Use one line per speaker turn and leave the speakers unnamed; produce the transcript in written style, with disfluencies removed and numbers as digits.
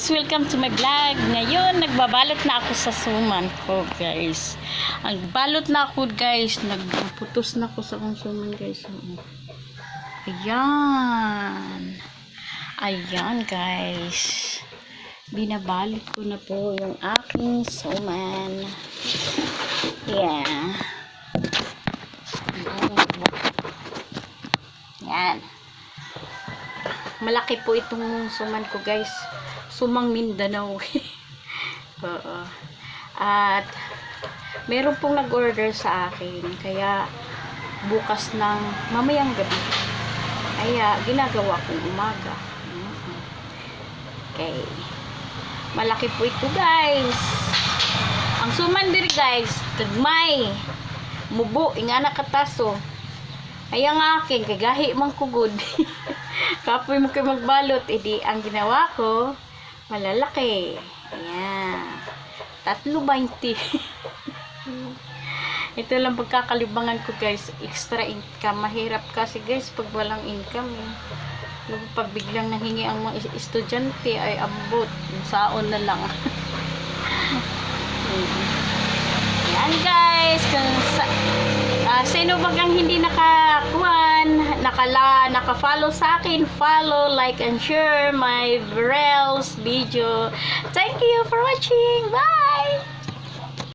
guys! Welcome to my vlog. Ngayon, nagbabalot na ako sa suman ko, guys. Ang balot na ako, guys. Nagputos na ako sa akong suman, guys. Ayan. Ayan, guys. Binabalot ko na po yung aking suman. Yeah. Ayan. Malaki po itong suman ko, guys. Sumang Mindanao. Oo. At meron pong nag-order sa akin. Kaya bukas ng mamayang gabi. Kaya ginagawa kong umaga. Okay. Malaki po ito, guys. Ang suman diri, guys. Kagmay. Mubo. Inga nakataso. Kaya nga akin. Kagahi mang kugod. Kapoy mo kayo magbalot, edi ang ginawa ko, malalaki. Ayan. 3.20. Ito lang pagkakalibangan ko, guys. Extra income. Mahirap kasi, guys, pag walang income. Yung pag biglang nahingi ang mga estudyante, ay abot. Yung saon na lang. Ayan, guys. Sino bagang hindi naka-follow sa akin, follow, like, and share my Virels video. Thank you for watching. Bye!